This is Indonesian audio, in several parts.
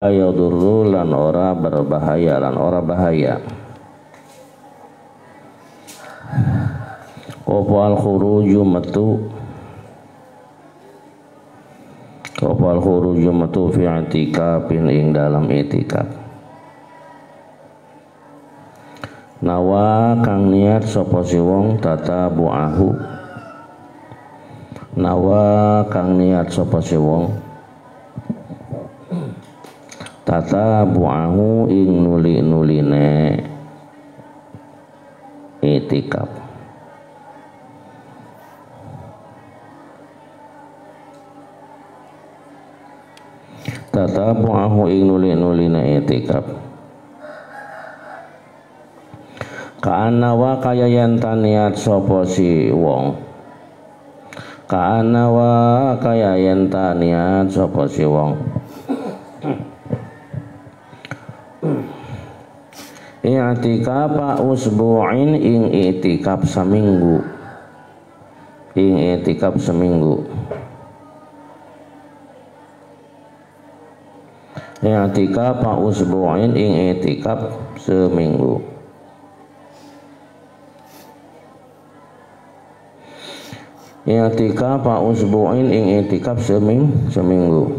yadurru lan ora berbahaya lan ora bahaya. Kopal khuruju metu, kopal khuruju metu fi i'tikafin ing dalam i'tikaf. Nawa kang niat sapa si wong tatabu'ahu, nawa kang niat sapa si wong tatabu'ahu ing nuli-nuline i'tikaf. Tatabu'ahu ing nuli-nuline i'tikaf. Ka'anna wa kaya yen niat sapa si wong, ka'anna wa kaya yen niat sapa si wong i'tikaf usbu'in ing i'tikaf seminggu, ing i'tikaf seminggu. I'tikaf usbu'in ing i'tikaf seminggu. I'tikaf usbu'in ing i'tikaf seminggu.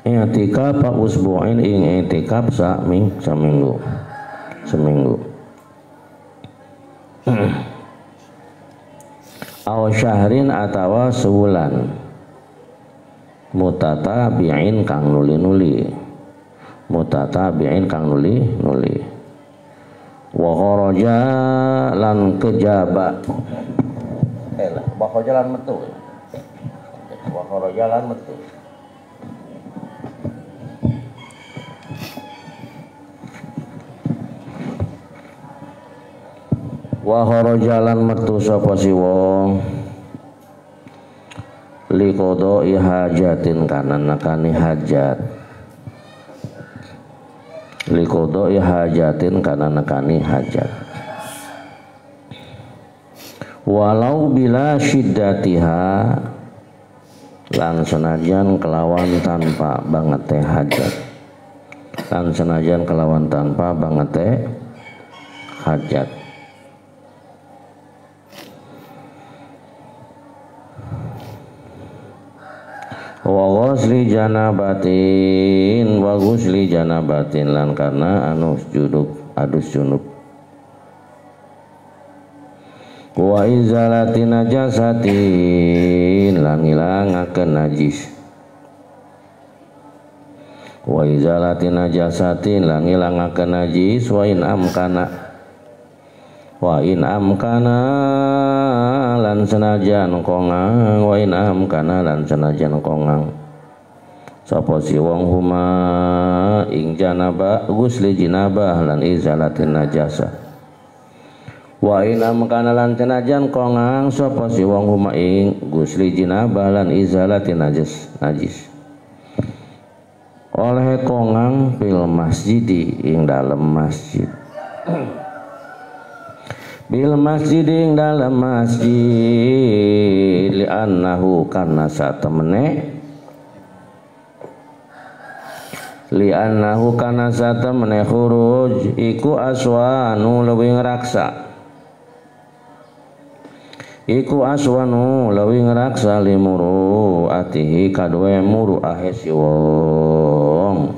I'tikaf usbu'in ing i'tikaf seminggu. Aw syahrin atawa sebulan, mutatabi'in kang nuli-nuli, mutatabi'in kang nuli-nuli. Wa kharaja lan kejaba, wa kharaja lan metu, wa kharaja lan metu. Wa kharajalan metu sapa si wong liqada'i hajatin kana nakani hajat, liqada'i hajatin kana nakani hajat. Walau bila syiddatiha lan senajan kelawan tanpa banget teh hajat, lan senajan kelawan tanpa banget teh hajat. Wa ghusli janabatin, wa ghusli janabatin lan karena adus junub. Wa izalati najasatin lan ngilangaken najis, wa izalati najasatin lan ngilangaken najis. Wa in amkana, wa in amkana lan senajan kongang, wa in amkana lan senajan kongang sapa si wong huma ing janabah ghusli jinabah lan izalatin najasa. Wa in amkana lan senajan kongang sapa si wong huma ing ghusli jinabah lan izalatin najis. Oleh kongang fil masjidi ing dalem masjid, bil masjid ing dalam masjid, li'annahu karena satemene, li'annahu karena satemene khuruj iku aswanu lewing raksa, iku aswanu lewing raksa limuru atihi kadwe muru ahe si wong.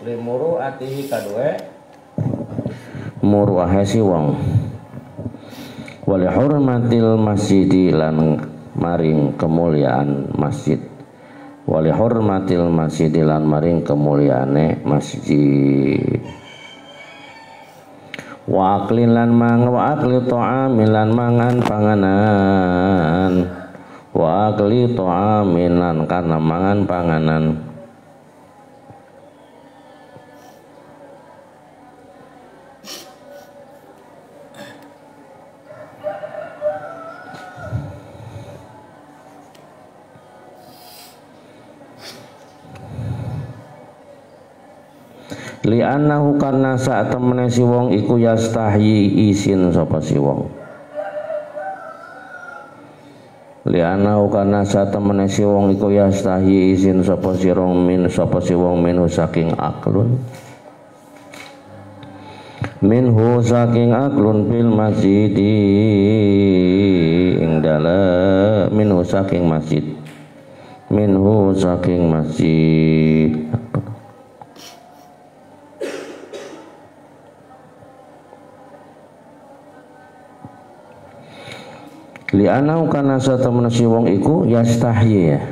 Limuru atihi kadwe muru ahe si wong. Wali hurmatil masjidi lan maring kemuliaan masjid, wali hurmatil masjidi lan maring kemuliaane masjid. Wa aklin lan wa akli ta'amin lan mangan panganan, wa akli ta'amin lan karena mangan panganan. li'annahu karna saat temene si wong iku yastahyi isin sapa si wong li'annahu karna saat temene si wong iku yastahyi isin sapa si wong minhu saking aklun minhu saking aklun fil masjidi ing dalem minhu saking masjid li'anau kana satamna si wong iku yastahyi ya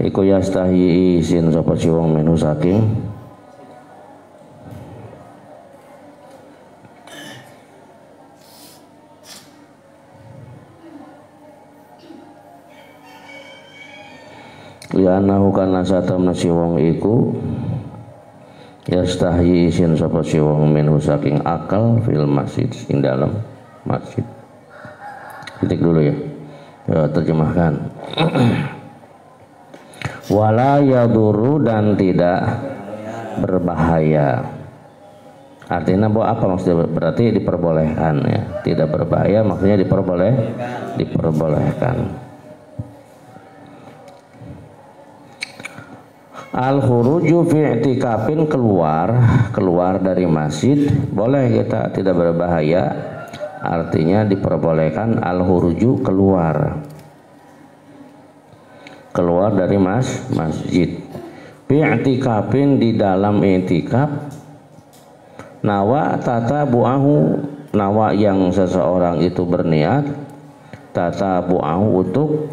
iku yastahyi isin sapa si wong minhu saking li'annahu kana satamna si wong iku yastahyi isin sapa si wong minhu saking akal fil masjid ing dalam masjid. Titik dulu ya. Ya terjemahkan. Wala yaduru dan tidak berbahaya. Artinya bahwa apa maksudnya? Berarti diperbolehkan ya. Tidak berbahaya maksudnya diperbolehkan. Al-khuruju fi i'tikafin keluar dari masjid boleh kita tidak berbahaya, artinya diperbolehkan al-khuruju keluar dari masjid fi i'tikafin di dalam i'tikaf nawa tatabu'ahu nawa yang seseorang itu berniat tatabu'ahu untuk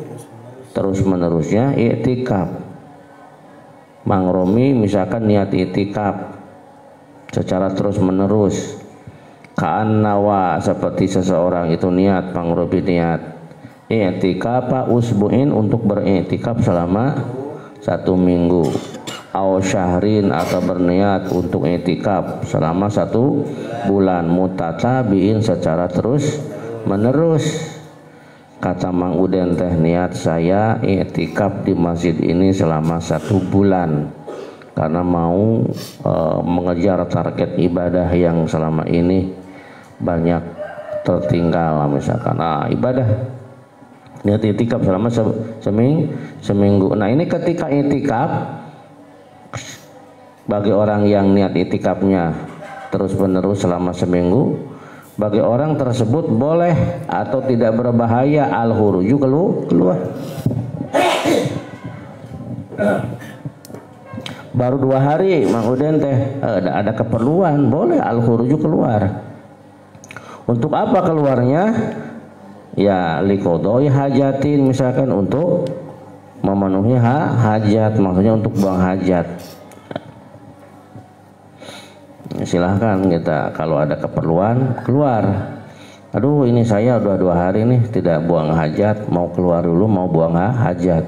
terus menerusnya i'tikaf. Mang Romi misalkan niat itikaf secara terus menerus kaan nawa seperti seseorang itu niat Mang Romi niat itikaf usbu'in untuk beritikaf selama 1 minggu au syahrin atau berniat untuk itikaf selama 1 bulan mutatabiin secara terus menerus. Kata Mang Uden teh niat saya i'tikaf di masjid ini selama 1 bulan karena mau mengejar target ibadah yang selama ini banyak tertinggal misalkan ibadah niat i'tikaf selama seminggu. Nah ini ketika i'tikaf bagi orang yang niat i'tikafnya terus menerus selama seminggu, bagi orang tersebut boleh atau tidak berbahaya al-khuruju keluar. Baru 2 hari Mang Uden teh ada keperluan, boleh al-khuruju keluar. Untuk apa keluarnya? Ya liqodoi hajatin, misalkan untuk memenuhi hajat, maksudnya untuk buang hajat. Silahkan kita kalau ada keperluan keluar. Aduh ini saya udah 2 hari nih tidak buang hajat, mau keluar dulu mau buang hajat.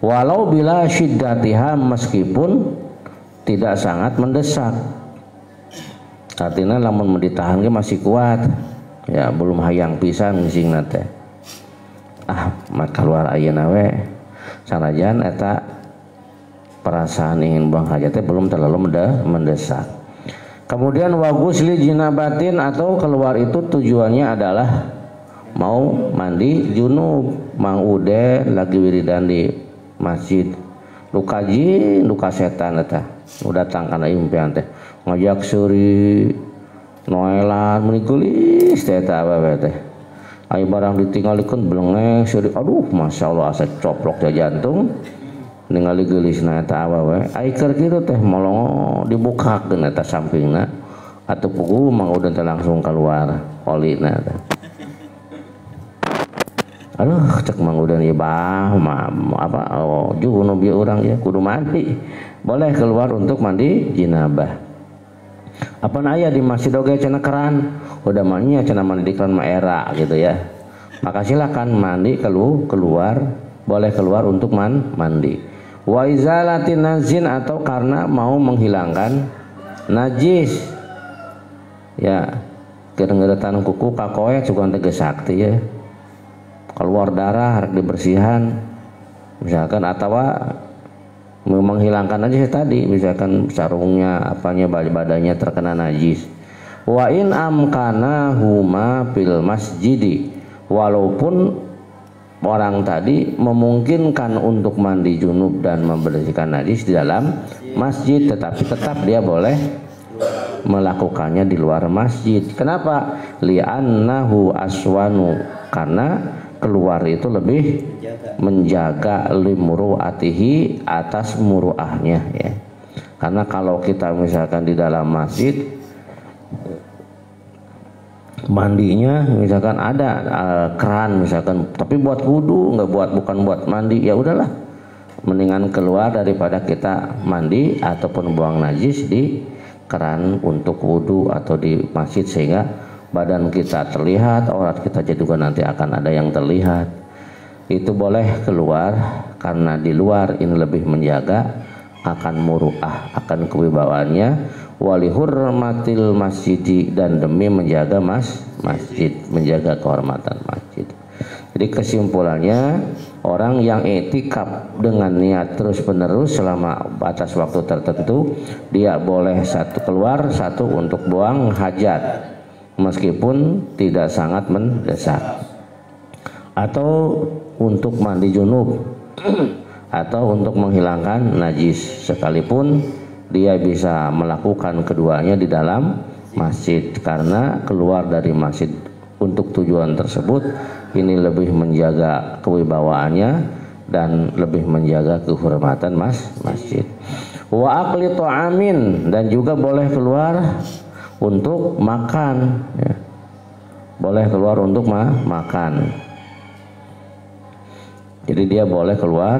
Walau bila syiddatiha, meskipun tidak sangat mendesak. Artinya lamun ditahan masih kuat. Ya belum hayang pisan sing nate. Mak keluar ayeuna we. Sanajan eta perasaan ingin buang hajatnya belum terlalu mendesak. Kemudian wagusli jinabatin, atau keluar itu tujuannya adalah mau mandi junub. Mang Ude lagi wiridan di masjid luka jin luka setan eta udah datang kana impian teh ngajak suri noelan menikulis teh apa teh aya barang ditinggalikeun belengeng suri, aduh masya Allah asa coplok teh jantung ningali geulisna eta awewe ai keur kitu teh molongo dibukakeun eta sampingna atuh pugu Mang Udin teh langsung keluar olina teh. Aduh cek Mang Udin ieu bah apa junub ieu urang ya kudu mandi. Boleh keluar untuk mandi jinabah. Apa aya di masjid oge cenah keran, udah mandi cenah mandi di keran mah era gitu ya. Maka silakan mandi keluar, boleh keluar untuk mandi. Wa izalatin nazin, atau karena mau menghilangkan najis. Ya, kedengeretan kuku kakoe cukup teges sakti ya. Keluar darah harus dibersihan. Misalkan atau menghilangkan najis tadi, misalkan sarungnya apanya badannya terkena najis. Wa in amkana huma fil masjidi, walaupun orang tadi memungkinkan untuk mandi junub dan membersihkan najis di dalam masjid, tetapi tetap dia boleh melakukannya di luar masjid. Kenapa? Li'annahu aswanu, karena keluar itu lebih menjaga limuru'atihi, atas muru'ahnya ya. Karena kalau kita misalkan di dalam masjid mandinya misalkan ada keran misalkan, tapi buat wudu, bukan buat mandi, ya udahlah, mendingan keluar daripada kita mandi ataupun buang najis di keran untuk wudu atau di masjid, sehingga badan kita terlihat, aurat kita juga nanti akan ada yang terlihat. Itu boleh keluar, karena di luar ini lebih menjaga akan muru'ah, akan kewibawaannya, walihurmatil masjidi, dan demi menjaga masjid, menjaga kehormatan masjid. Jadi kesimpulannya, orang yang i'tikaf dengan niat terus menerus selama batas waktu tertentu, dia boleh satu keluar, satu untuk buang hajat meskipun tidak sangat mendesak, atau untuk mandi junub atau untuk menghilangkan najis, sekalipun dia bisa melakukan keduanya di dalam masjid, karena keluar dari masjid untuk tujuan tersebut ini lebih menjaga kewibawaannya dan lebih menjaga kehormatan masjid. Wa akli ta'amin, dan juga boleh keluar untuk makan ya. Boleh keluar untuk makan. Jadi dia boleh keluar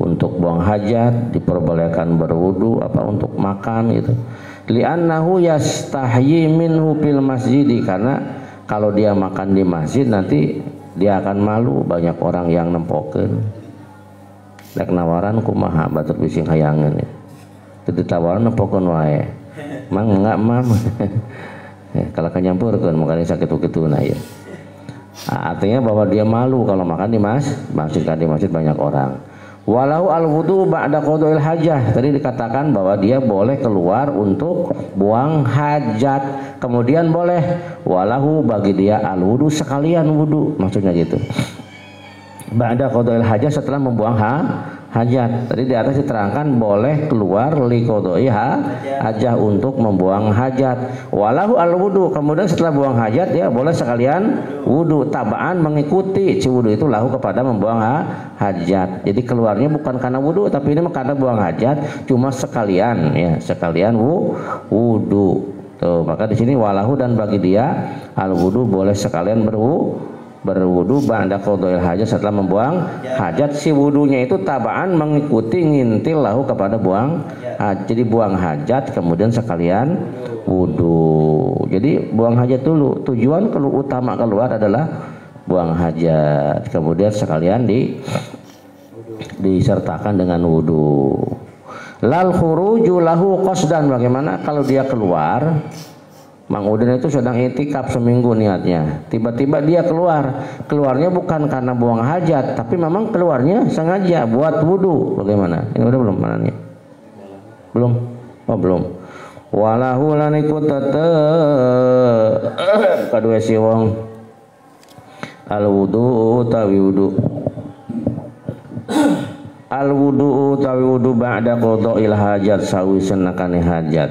untuk buang hajat, diperbolehkan berwudu, apa untuk makan itu. Li'annahu yastahyi minhu fil masjidi, karena kalau dia makan di masjid nanti dia akan malu, banyak orang yang nempokeun. Rek nawaran kumaha batur bising hayangan ya. Teu ditawaran nempokeun wae. Mang enggak mam. Kalau kanyampurkeun makanya sakit kitu ya. Artinya bahwa dia malu kalau makan di masjid, kan di masjid banyak orang. Walau al-wudu ba'da qada'il hajah, tadi dikatakan bahwa dia boleh keluar untuk buang hajat, kemudian boleh walahu, bagi dia al-wudu, sekalian wudu, maksudnya gitu. Ba'da qada'il hajah, setelah membuang hajat. Tadi di atas diterangkan boleh keluar li qada'i hajah, untuk membuang hajat. Walahu al-wudu, kemudian setelah buang hajat dia boleh sekalian wudu, tabaan, mengikuti si wudu itu lahu kepada membuang hajat. Jadi keluarnya bukan karena wudu, tapi ini karena buang hajat, cuma sekalian ya, sekalian wudu. Tuh, maka di sini walahu, dan bagi dia al-wudu, boleh sekalian berwudu ba'da qada'il hajat, setelah membuang hajat. Si wudunya itu tabaan, mengikuti, ngintil lahu kepada buang hajat. Jadi buang hajat kemudian sekalian wudu. Jadi buang hajat dulu, tujuan utama keluar adalah buang hajat, kemudian sekalian disertakan dengan wudu. Lal khuruju lahu qasdan, bagaimana kalau dia keluar, Mang Udin itu sedang i'tikaf seminggu niatnya, tiba-tiba dia keluarnya bukan karena buang hajat, tapi memang keluarnya sengaja buat wudu. Bagaimana? Ini udah belum mananya? Belum? Oh belum. Walahu lan iku kadue si wong al wudu utawi wudu. Al wudu utawi wudu ba'da qada'il hajat, sawisan nakane hajat.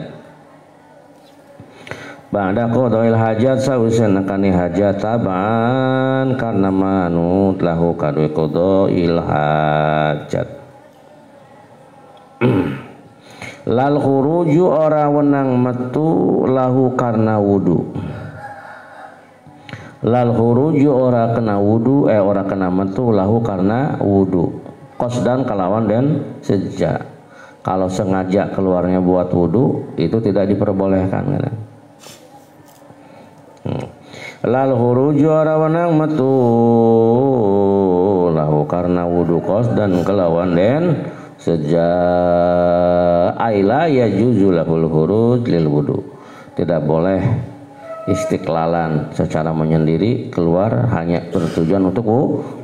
Ba'da qada'il hajat, sawisan nakane hajat, taban karena manut lahu kadue qada'il hajat. Lal khuruju, ora wenang metu lahu karena wudu. Lal khuruju, ora kena wudu, ora kena metu lahu karena wudu. Qasdan kalawan dan sejak. Kalau sengaja keluarnya buat wudu, itu tidak diperbolehkan kan? Lal khuruju, ora wenang metu lahu karena wudu, qasdan kalawan dan sejak. Aila yajuzu lahul khuruj lil wudu, tidak boleh istiqlalan secara menyendiri keluar hanya bertujuan untuk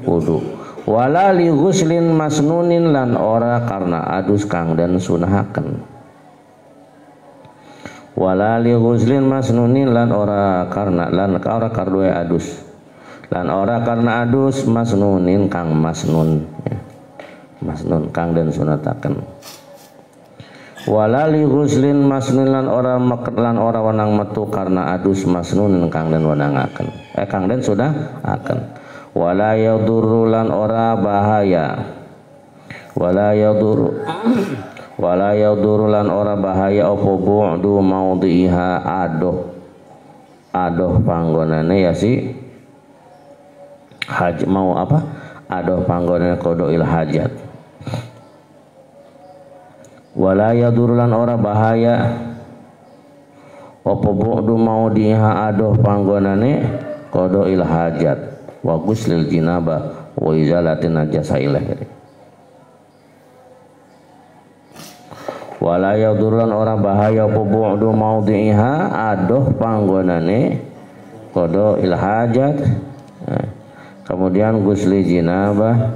wudu. wala li ghuslin masnunin lan ora karena adus kang den sunahaken. Wala li ghuslin masnunin lan ora karena kardue adus. Lan ora karena adus masnunin kang masnun ya. Masnun kang den sunataken. Wala li ghuslin masnun lan ora wenang metu karena adus masnunin kang den wenangaken. Kang den sunahaken. Wala yadurru lan ora bahaya. Wala yadurru lan ora bahaya apa bu'du maudhiha adoh panggonane ya si mau apa? Adoh panggonane qadail hajat. Wala yadurru lan ora bahaya apa bu'du maudhiha adoh panggonane qadail hajat wa ghuslil jinabah wa izalatin najasa ilahi. Wala yadurru lan ora bahaya apa bu'du maudhiha adoh panggonane qadail hajat. Kemudian gusli jinabah,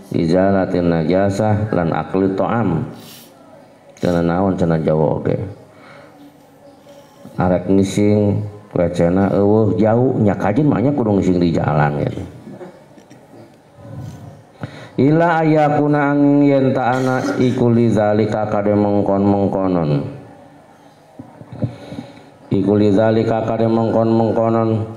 izalatin najasah lan akli ta'am. Cenah naon cenah Jawa oge. Arek ngising wecena eueuh jauh nya kajin mah nya kudu ngising di jalan gitu. Ila ayakuna ang yen ta'ana iku lidzalika kade mengkon-mengkonon. Iku lidzalika kade mengkon-mengkonon.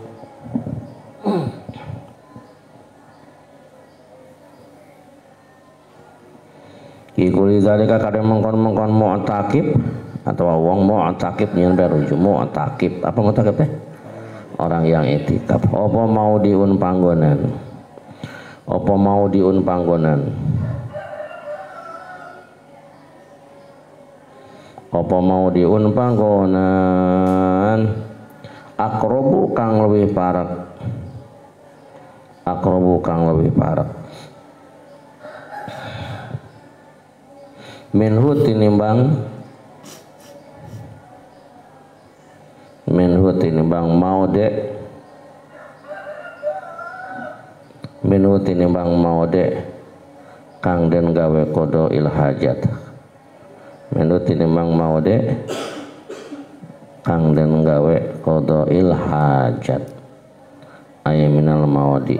Iku lidzalika kade mengkon-mengkon mu'takib atau wong mu'takib nyen beruju mu'takib. Apa mu'takib teh? Orang yang itikaf. Apa mau diun panggonan? Apa mau diun panggonan? Apa mau diun panggonan? Akrobu kang lebih parek. Akrobu kang lebih parek. Minhu tinimbang maude minhu tinimbang maude kang den gawe qadail hajat. Minhu tinimbang maude kang den gawe qadail hajat ay minal maudi.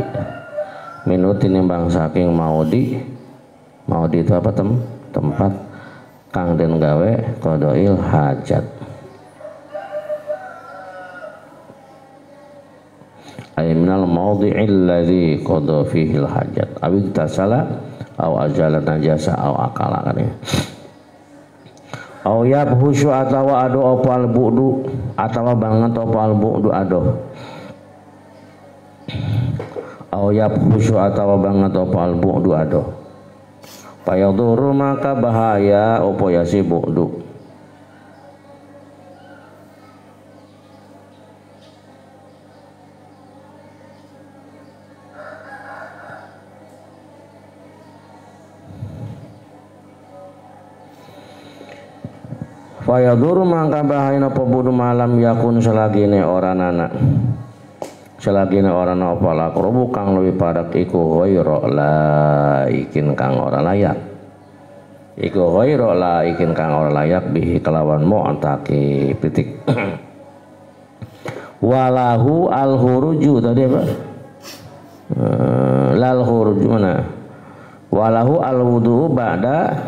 Minhu tinimbang saking maudi itu apa tempat kang den gawe qadail hajat. Ay minal mawdi'il ladzi qada fihi al hajat aw iktasala aw ajala najasa aw akala kan ya. Aw yabhushu atawa ado opal bu'du atawa banget opal bu'du ado. Aw yabhushu atawa banget opal bu'du ado. Payaduru maka bahaya opo ya si bu'du. Fayaduru maka bahaya opo bu'du malam yakun selagine oranana. Selagine orana apa lakrobu kang lebih padak iku ghairu laikin kang ora layak. Iku ghairu laikin kang ora layak bihi kelawan mu'taki titik. Walahu al-huruju tadi apa? Lal huruju mana? Walahu al-wudu ba'da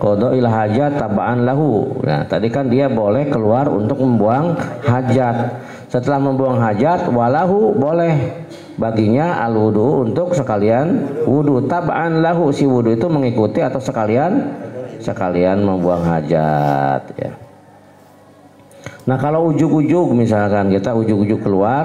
qadail hajat tabaan lahu. Nah, tadi kan dia boleh keluar untuk membuang hajat. Setelah membuang hajat, walahu boleh baginya al-wudu untuk sekalian wudu. Tab'an lahu, si wudu itu mengikuti atau sekalian membuang hajat ya. Nah kalau ujug-ujug misalkan kita ujug-ujug keluar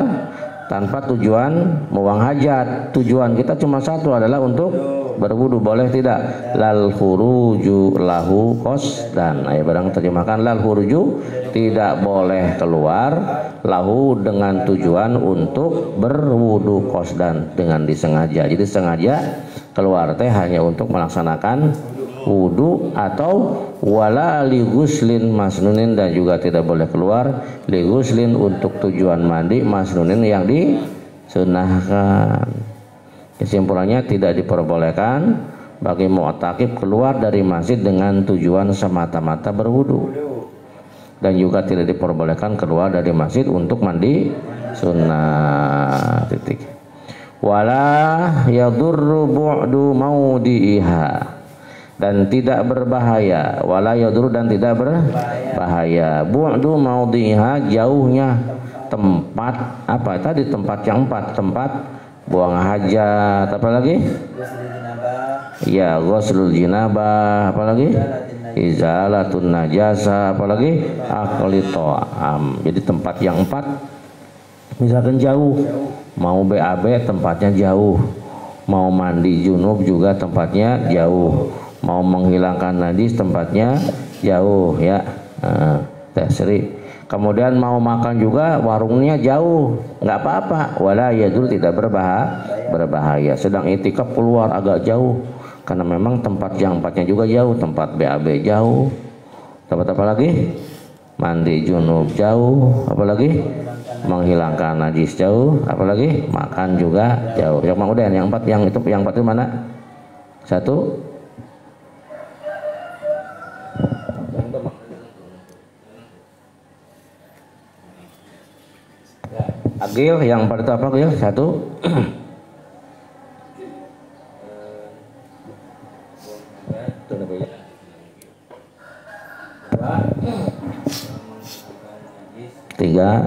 tanpa tujuan membuang hajat, tujuan kita cuma satu adalah untuk berwudu, boleh tidak? Lal khuruju lahu qasdan. Ayo barang terjemahkan lal khuruju, tidak boleh keluar lahu dengan tujuan untuk berwudu qasdan dengan disengaja. Jadi sengaja keluar teh hanya untuk melaksanakan wudu atau wala li ghuslin masnunin, dan juga tidak boleh keluar li ghuslin untuk tujuan mandi masnunin yang disunahkan. Kesimpulannya tidak diperbolehkan bagi mu'takif keluar dari masjid dengan tujuan semata-mata berwudu, dan juga tidak diperbolehkan keluar dari masjid untuk mandi sunnah. Titik. Wala yadurru bu'du maudi'iha, dan tidak berbahaya. Wala yadurru, dan tidak berbahaya. Bu'du maudi'iha, jauhnya tempat apa tadi, tempat yang 4, tempat buang hajat, apa lagi? Ya, ghuslul jinabah, apa lagi? Izalatun najasa, apa lagi? Akli ta'am. Jadi tempat yang 4 misalkan jauh, mau BAB tempatnya jauh, mau mandi junub juga tempatnya jauh, mau menghilangkan najis tempatnya jauh, ya. Tasri. Kemudian mau makan juga warungnya jauh, nggak apa-apa. Wala yadur, tidak berbahaya. Sedang itikaf keluar agak jauh, karena memang tempat yang 4-nya juga jauh, tempat BAB jauh, tempat apa lagi? Mandi junub jauh, apalagi menghilangkan najis jauh, apalagi makan juga jauh. Yang mau udah yang 4, yang 4 itu mana? 1. Agil, yang 4 itu apa Agil? 1. Tiga,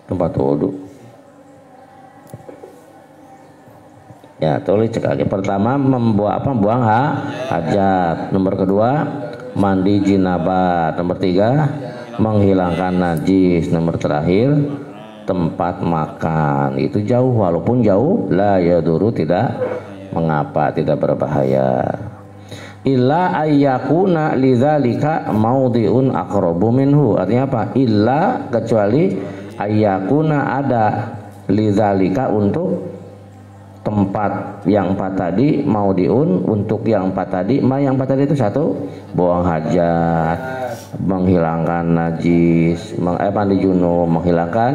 tempat wudu. Ya, tulis cek lagi. Pertama buang hajat. Nomor kedua mandi jinabat. Nomor 3 menghilangkan najis. Nomor terakhir tempat makan. Itu jauh, walaupun jauh la yaduru, tidak mengapa, tidak berbahaya. Illa ayyakuna lidzalika maudhi'un aqrabu minhu. Artinya apa? Illa, kecuali ayyakuna, ada lidzalika, untuk tempat yang 4 tadi, maudhi'un, untuk yang 4 tadi. Yang 4 tadi itu 1 buang hajat, menghilangkan najis, mandi junub, menghilangkan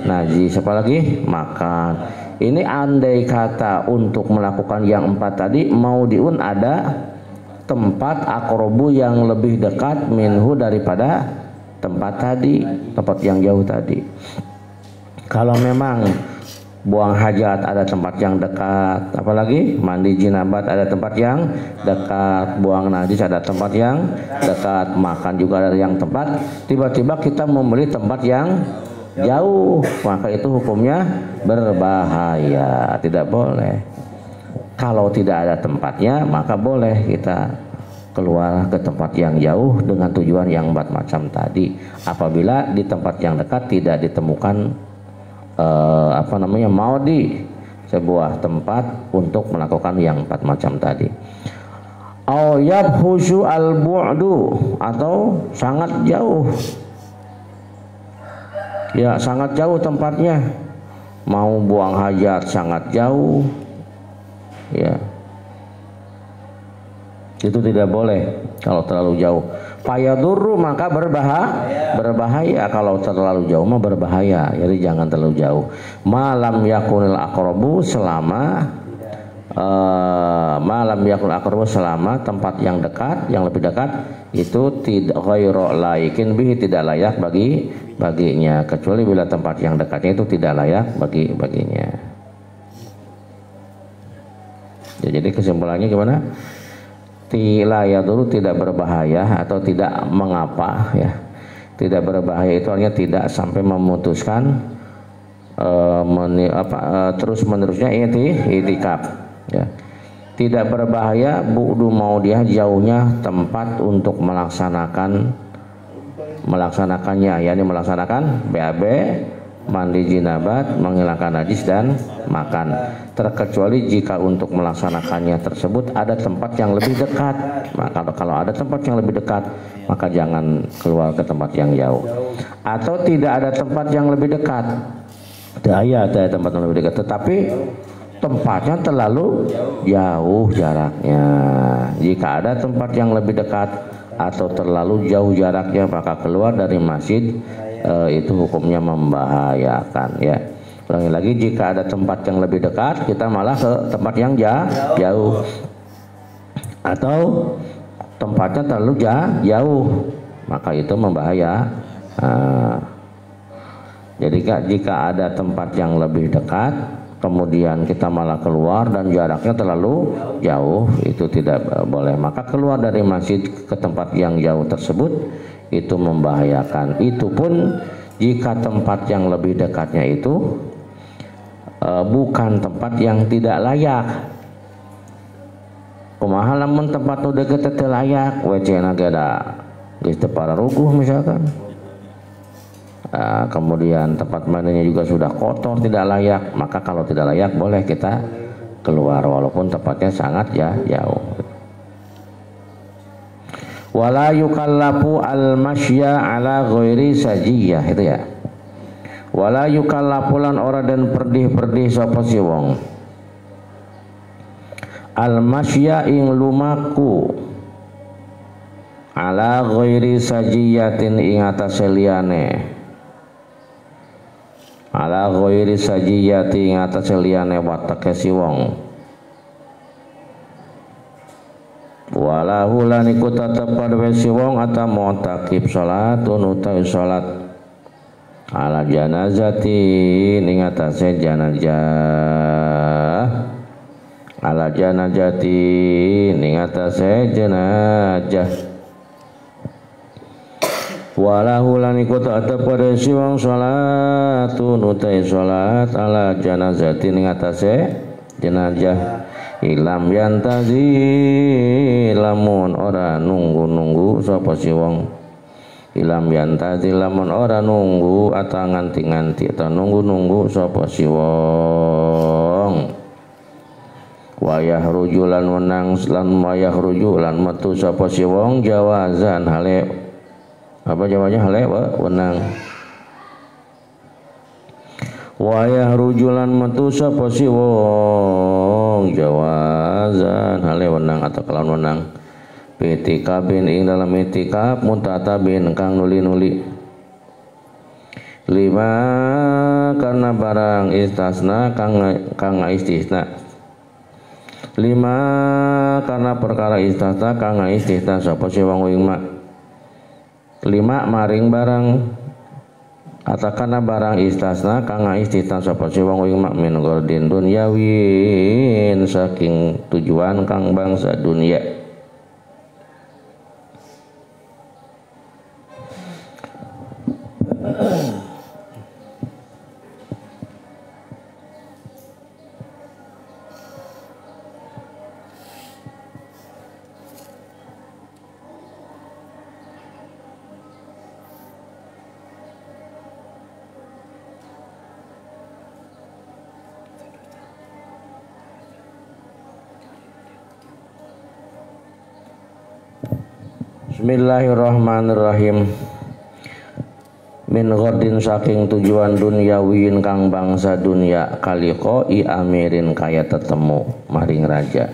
najis, apalagi makan. Ini andai kata untuk melakukan yang 4 tadi, maudhi'un, ada tempat akrobu yang lebih dekat minhu, daripada tempat tadi, tempat yang jauh tadi. Kalau memang buang hajat ada tempat yang dekat, apalagi mandi jinabat ada tempat yang dekat, buang najis ada tempat yang dekat, makan juga ada yang tempat, tiba-tiba kita membeli tempat yang jauh, maka itu hukumnya berbahaya, tidak boleh. Kalau tidak ada tempatnya, maka boleh kita keluar ke tempat yang jauh dengan tujuan yang 4 macam tadi. Apabila di tempat yang dekat tidak ditemukan maudi, sebuah tempat untuk melakukan yang 4 macam tadi. Au yabhusu al-bu'du, atau sangat jauh. Ya, sangat jauh tempatnya. Mau buang hajat sangat jauh. Ya, itu tidak boleh kalau terlalu jauh. Fayadurru, maka berbahaya. Kalau terlalu jauh mah berbahaya, jadi jangan terlalu jauh. Malam yakunil aqrabu, selama selama tempat yang dekat, yang lebih dekat itu tidak ghairu laikin bihi, tidak layak baginya, kecuali bila tempat yang dekatnya itu tidak layak baginya. Ya, jadi kesimpulannya gimana? La yaduru, tidak berbahaya atau tidak mengapa, ya. Tidak berbahaya itu artinya tidak sampai memutuskan terus menerusnya itikaf, ya. Tidak berbahaya bu'du maudhi'ah, jauhnya tempat untuk melaksanakannya, yakni melaksanakan BAB, mandi jinabat, menghilangkan najis dan makan, terkecuali jika untuk melaksanakannya tersebut ada tempat yang lebih dekat. Maka kalau ada tempat yang lebih dekat, maka jangan keluar ke tempat yang jauh. Atau tidak ada tempat yang lebih dekat, ada tempat yang lebih dekat, tetapi tempatnya terlalu jauh jaraknya. Jika ada tempat yang lebih dekat atau terlalu jauh jaraknya, maka keluar dari masjid itu hukumnya membahayakan, ya. Ulangi lagi, jika ada tempat yang lebih dekat, kita malah ke tempat yang jauh. Atau tempatnya terlalu jauh, maka itu membahaya. Jadi jika ada tempat yang lebih dekat, kemudian kita malah keluar dan jaraknya terlalu jauh, itu tidak boleh. Maka keluar dari masjid ke tempat yang jauh tersebut itu membahayakan. Itu pun jika tempat yang lebih dekatnya itu bukan tempat yang tidak layak. Kumaha lamun tempat nu deket teh layak, WC-na ge da geus teu pararuguh misalkan. Kemudian tempat mandinya juga sudah kotor, tidak layak, maka kalau tidak layak boleh kita keluar walaupun tempatnya sangat jauh. Wala yukallafu al-masya ala ghairi sajiyah, itu ya. Wala yukallafulan ora dan perdih-perdih sapa si wong al-masya ing lumaku ala ghairi sajiyatin ing atase liyane, ala ghairi sajiyati ing atase liyane watake si wong. Wala hulan iku tetep padha si wong ata mu'takib salatun utawi salat ala janazati ning atase janazah, ala janazati ning atase jenazah. Walahu lan iku tetep pada si wong salatun utai salat ala janazati ning atase jenazah. Ilam yantazi lamun ora nunggu-nunggu sapa si wong. Ilam yantazi lamun ora nunggu atau nganti-nganti atau nunggu-nunggu sapa si wong. Wayah rujulan wenang lan wayah rujulan metu sapa si wong jawazan hale apa jawabnya hale wenang. Wayah rujulan metu sapa si wong jawazan hale wenang atau kelawan wenang. Itikabin ing dalam itikab muntatabin kang nuli-nuli. Lima karena barang istisna kang istisna. Lima karena perkara istisna kang istisna sapa si wong ing mak. Lima maring barang atakana barang istisna kang istisna sapa si wong ing mak min gordin dunyawin saking tujuan kang bangsa dunia. Bismillahirrahmanirrahim. Min ghordin saking tujuan dunyawiin kang bangsa dunia kaliqoi amirin kaya tetemu maring raja.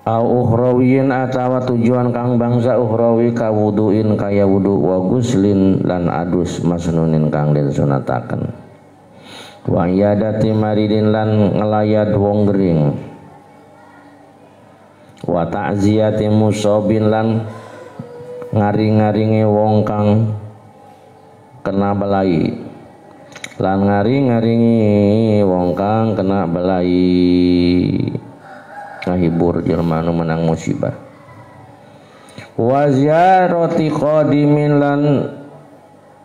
Au ukhrawiyin atawa tujuan kang bangsa ukhrawi kawuduin kaya wudu wa guslin lan adus masnunin kang den sunataken wa yadati maridin lan ngelayat wong gering wa ta'ziyati musabin lan ngari-ngaringe wong kang kena belai lan ngari-ngaringi wong kang kena belai ngahibur jelema anu menang musibah. Wa ziyarati qadimin lan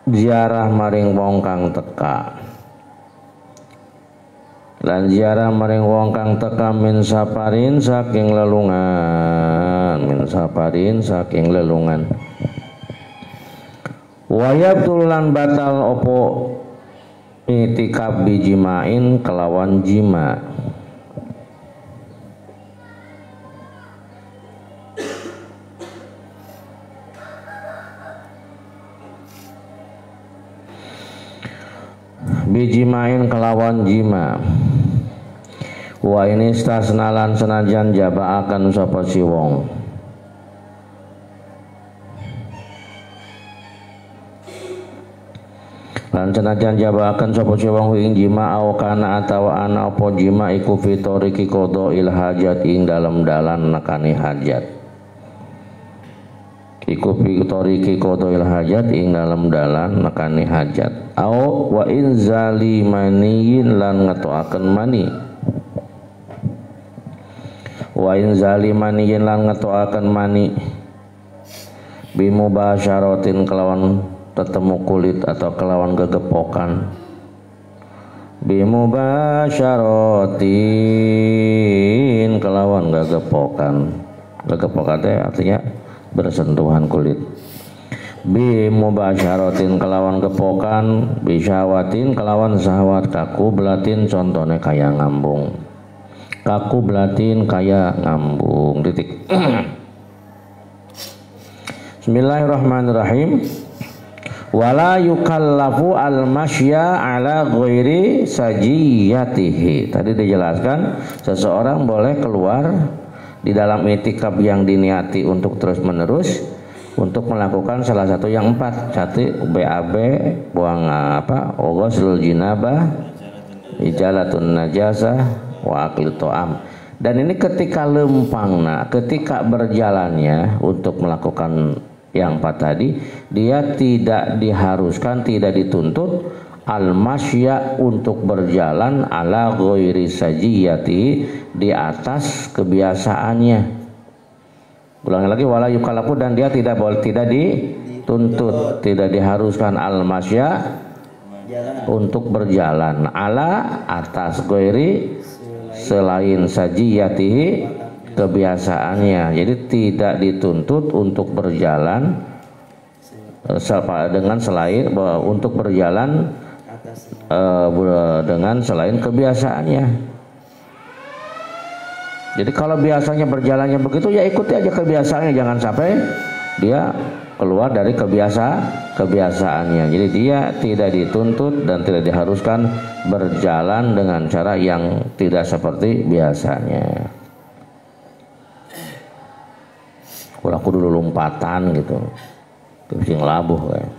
ziarah maring wong kang teka. Lan ziarah maring wong kang teka min saparin saking lelungan, min saparin saking lelungan. Wa yabtul lan batal opo itikab bijimain kelawan jima. bijimain kelawan jima wa ini stasnalan senajan jabaakan sapa si wong lan senajan jabaakan sapa si wong ing jima au kana atawa ana apa jima iku fitoriki qadail hajat ing dalam dalan nekani hajat iku fitoriki qadail hajat ing dalam dalan nekani hajat au wa in zalimaniyin lan ngetoaken mani wa in zalimaniyin lan ngetoaken mani bimubasyaratin kelawan tetemu kulit atau kelawan gegepokan bimubasyaratin kelawan gegepokan teh artinya bersentuhan kulit bimubasyaratin kelawan gepokan bisyawatin kelawan syahwat kaku belatin contohnya kaya ngambung kaku belatin kaya ngambung titik. Bismillahirrahmanirrahim. Wala yukallafu al-masya ala ghairi sajiyatihi. Tadi dijelaskan seseorang boleh keluar di dalam itikaf yang diniati untuk terus menerus untuk melakukan salah satu yang 4. Satu BAB, buang ghuslul jinabah, ijalatun najasah, wa akil to'am. Dan ini ketika lempangna, ketika berjalannya untuk melakukan yang 4 tadi, dia tidak diharuskan, tidak dituntut al-masya untuk berjalan ala ghairi sajiyati di atas kebiasaannya. Ulangi lagi, wala yukallafu, dan dia tidak boleh, tidak dituntut, tidak diharuskan al-masya untuk berjalan ala atas ghairi selain sajiyati kebiasaannya. Jadi tidak dituntut untuk berjalan dengan selain untuk berjalan dengan selain kebiasaannya. Jadi kalau biasanya berjalannya begitu, ya ikuti aja kebiasaannya, jangan sampai dia keluar dari kebiasaannya. Jadi dia tidak dituntut dan tidak diharuskan berjalan dengan cara yang tidak seperti biasanya. Aku dulu lompatan gitu, sing labuh kayak.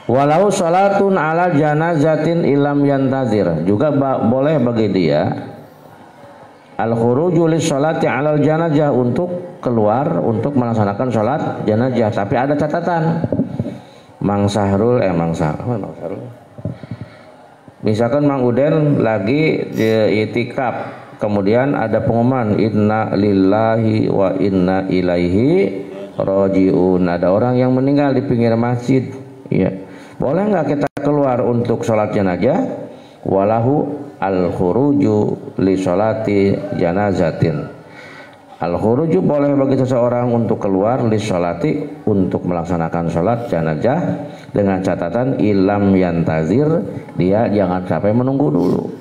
Walau salatun ala janazatin ilam yantazir, juga boleh bagi dia al-khuruju lis salati alal janazah, untuk keluar untuk melaksanakan salat janazah, tapi ada catatan. Mang Sahrul misalkan Mang Uden lagi di itikaf, kemudian ada pengumuman inna lillahi wa inna ilaihi rajiun, ada orang yang meninggal di pinggir masjid, ya boleh nggak kita keluar untuk sholat jenazah? Walahu al-khuruju li sholati janazatin, al-khuruju boleh bagi seseorang untuk keluar li sholati untuk melaksanakan sholat jenazah, dengan catatan ilam yantazir, dia jangan sampai menunggu dulu.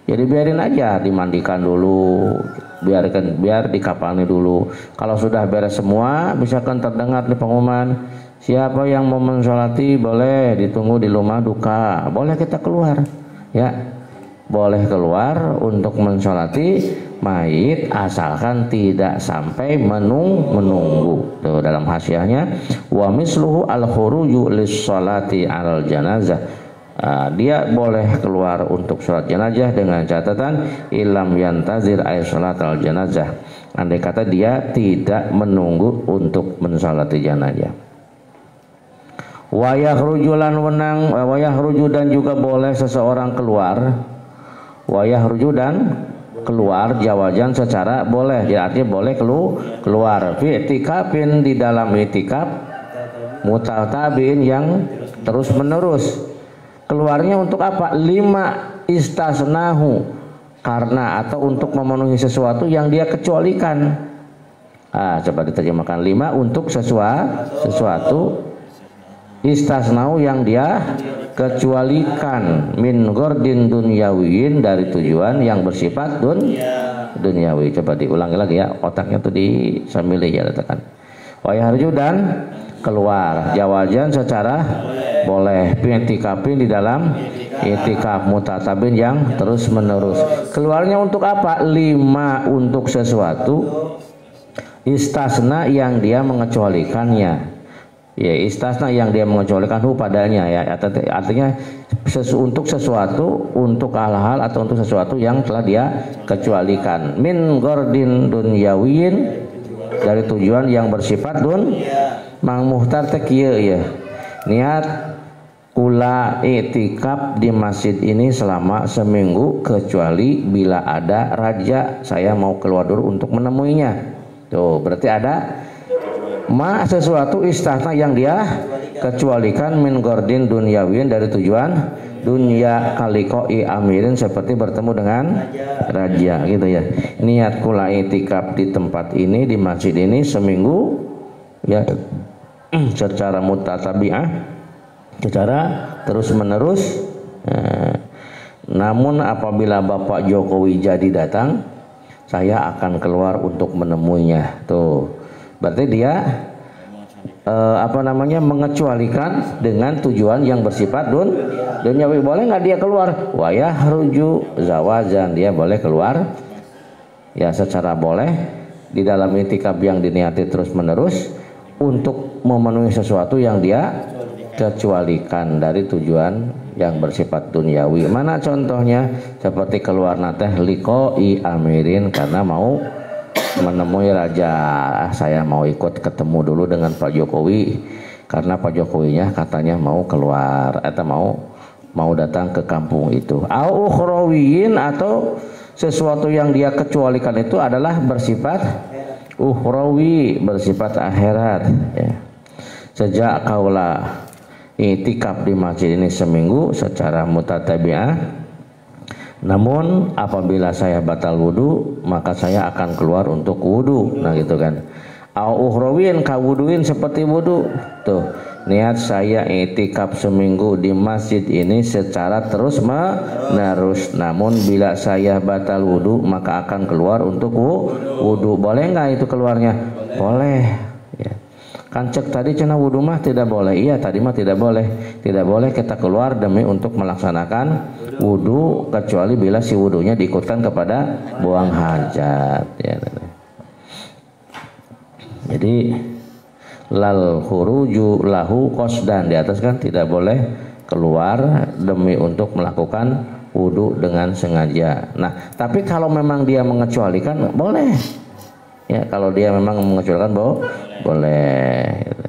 Jadi biarin aja, dimandikan dulu, biar dikapalni dulu. Kalau sudah beres semua, misalkan terdengar di pengumuman, siapa yang mau mensolati boleh ditunggu di rumah duka, boleh kita keluar, ya, boleh keluar untuk mensolati mayit asalkan tidak sampai menunggu. Tuh dalam hasyiahnya, wa misluhu al-khuruju lis-sholati alal janazah. Dia boleh keluar untuk sholat jenazah dengan catatan ilam yantazir ay sholat al jenazah, andai kata dia tidak menunggu untuk mensolati jenazah. Wayahrujulan wenang, wayahruju, dan juga boleh seseorang keluar, wayahruju dan keluar jawajan secara boleh, ya, artinya boleh keluar fi itikafin, di dalam itikaf mutatabiin yang terus menerus. Keluarnya untuk apa? 5 istasnahu, karena atau untuk memenuhi sesuatu yang dia kecualikan. Coba diterjemahkan, 5 untuk sesuatu istasnahu yang dia kecualikan, min gordin dunyawiin, dari tujuan yang bersifat duniawi. Coba diulangi lagi ya, otaknya tuh disamili ya, letakkan. Wayahruju dan keluar jawajan secara boleh i'tikafin di dalam i'tikaf mutatabin yang terus menerus. Keluarnya untuk apa? 5 untuk sesuatu istasna yang dia mengecualikannya. Ya, istasna yang dia mengecualikan padanya ya. Artinya untuk sesuatu, untuk hal-hal atau untuk sesuatu yang telah dia kecualikan. Min gordin dunyawiyin, dari tujuan yang bersifat Mang Muhtar teh kieu ya. Niat kula i'tikaf di masjid ini selama seminggu kecuali bila ada raja, saya mau keluar dulu untuk menemuinya. Tuh, berarti ada sesuatu istana yang dia kecualikan min gordin dunyawiyin, dari tujuan dunia kalikoi amirin, seperti bertemu dengan raja gitu ya. Niat kula i'tikaf di tempat ini, di masjid ini seminggu ya, secara mutatabi'ah, secara terus menerus. Namun apabila Bapak Jokowi jadi datang, saya akan keluar untuk menemuinya. Tuh, berarti dia mengecualikan dengan tujuan yang bersifat duniawi. Boleh nggak dia keluar? Wayah ruju zawazan, dia boleh keluar ya secara boleh di dalam i'tikaf yang diniati terus menerus untuk memenuhi sesuatu yang dia kecualikan dari tujuan yang bersifat duniawi. Mana contohnya? Seperti keluar nateh liqoi amirin, karena mau menemui raja. Saya mau ikut ketemu dulu dengan Pak Jokowi karena Pak Jokowinya katanya mau keluar atau mau datang ke kampung itu. Au ukhrawiyin, atau sesuatu yang dia kecualikan itu adalah bersifat ukhrawi, bersifat akhirat ya. Sejak kaula i'tikaf di masjid ini seminggu secara mutatabi'ah, namun apabila saya batal wudu, maka saya akan keluar untuk wudu. Nah gitu kan. Au ukhrawin kawuduin seperti wudu. Tuh, niat saya i'tikaf seminggu di masjid ini secara terus menerus. Namun bila saya batal wudu, maka akan keluar untuk wudu. Boleh nggak itu keluarnya? Boleh. Ya. Kan cek tadi cenah wudu mah tidak boleh. Iya, tadi mah tidak boleh. Tidak boleh kita keluar demi untuk melaksanakan wudu, kecuali bila si wudunya diikutkan kepada buang hajat ya. Jadi lal khuruju lahu qasdan, di atas kan tidak boleh keluar demi untuk melakukan wudu dengan sengaja. Nah, tapi kalau memang dia mengecualikan boleh. Ya, kalau dia memang mengecualikan boleh gitu.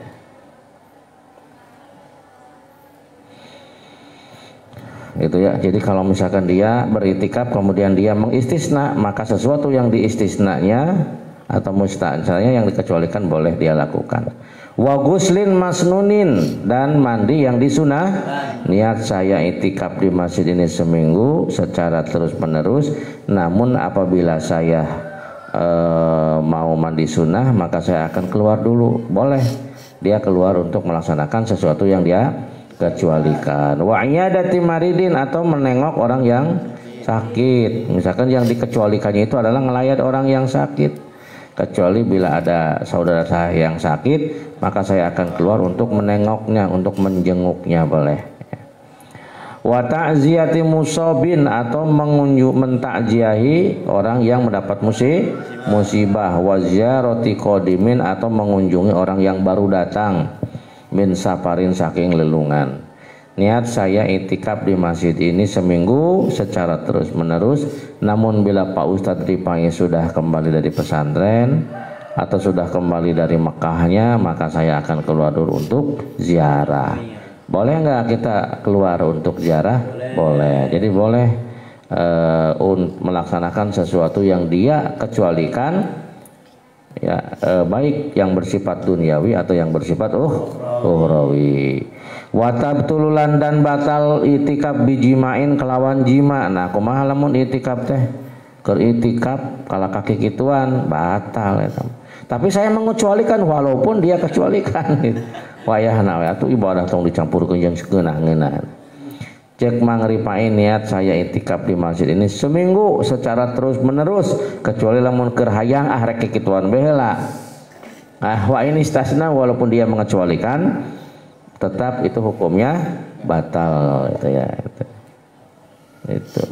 Gitu ya. Jadi kalau misalkan dia beriktikaf kemudian dia mengistisna, maka sesuatu yang diistisnanya atau musta'annya yang dikecualikan boleh dia lakukan. Wa guslin masnunin, dan mandi yang disunah. Niat saya i'tikaf di masjid ini seminggu secara terus menerus, namun apabila saya mau mandi sunnah, maka saya akan keluar dulu. Boleh dia keluar untuk melaksanakan sesuatu yang dia kecualikan. Wa iyadati maridin, atau menengok orang yang sakit. Misalkan yang dikecualikannya itu adalah ngelayat orang yang sakit. Kecuali bila ada saudara saya yang sakit, maka saya akan keluar untuk menengoknya, untuk menjenguknya, boleh. Wa ta'ziyati musabin, atau mentakziahi orang yang mendapat musibah. Wa ziyarati qadimin, atau mengunjungi orang yang baru datang min safarin, saking lelungan. Niat saya i'tikaf di masjid ini seminggu secara terus menerus, namun bila Pak Ustadz Rifai sudah kembali dari pesantren atau sudah kembali dari Mekahnya, maka saya akan keluar dulu untuk ziarah. Boleh nggak kita keluar untuk ziarah? Boleh. Jadi boleh melaksanakan sesuatu yang dia kecualikan ya, baik yang bersifat duniawi atau yang bersifat ukhrawi. Wa tabtululan, dan batal i'tikaf bijimain kelawan jima. Nah kumaha lamun i'tikaf teh keur i'tikaf kala kaki kituan batal eta. Tapi saya mengecualikan walaupun dia kecualikan. Wayahna we atuh ibadah tong dicampurkeun jeung segeunah-geunah. Cek Mang Rifai, niat saya i'tikaf di masjid ini seminggu secara terus menerus, kecuali lamun keur hayang rek kituan bae heula. Wa ini istasna, walaupun dia mengecualikan, tetap itu hukumnya batal gitu ya. Itu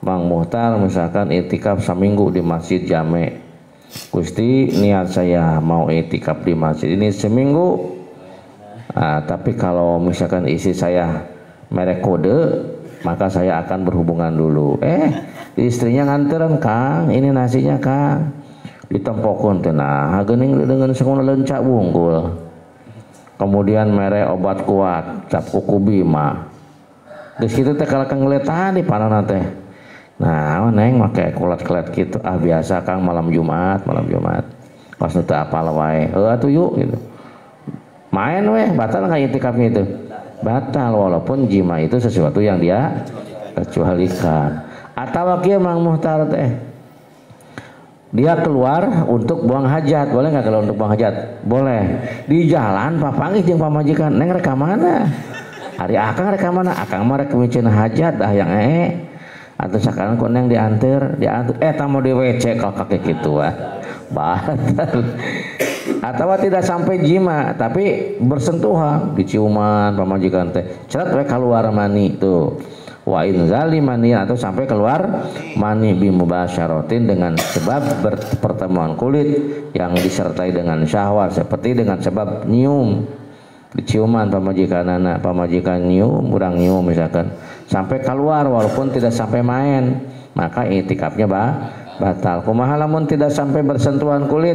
Mang Muhtar misalkan itikaf seminggu di Masjid Jame, Gusti niat saya mau itikaf di masjid ini seminggu, tapi kalau misalkan isi saya merek kode maka saya akan berhubungan dulu. Istrinya nganteran, Kang ini nasinya Kang, ditempokun tenah gening dengan sekolah lencak wungkul, kemudian merek obat kuat cap kuku bima di situ teh kalau kang ngeliatan di panah teh. Nah, neng make kulat-kulat gitu. Biasa Kang malam Jumat. Pas nu teu apal wae. Atuh yuk gitu. Main weh, batal enggak itikafnya itu? Batal walaupun jima itu sesuatu yang dia kecualikan. Atawa kieu Mang Muhtar teh. Dia keluar untuk buang hajat. Boleh enggak kalau untuk buang hajat? Boleh. Di jalan papanggih jeung pamajikan, "Neng rek ka mana?" Ari Akang rek ka mana? Akang mah rek micin hajat dah yang atau sekarang kok neng diantar tamu di WC kalau kakek gitu batal. Atau tidak sampai jima tapi bersentuhan diciuman pamajikan teh cerat we keluar mani tuh wa in zalimani atau sampai keluar mani bimubasyaratin dengan sebab pertemuan kulit yang disertai dengan syahwat seperti dengan sebab nyium diciuman pamajikan nyium kurang nyium misalkan sampai keluar walaupun tidak sampai main maka itikafnya batal. Kumaha lamun tidak sampai bersentuhan kulit,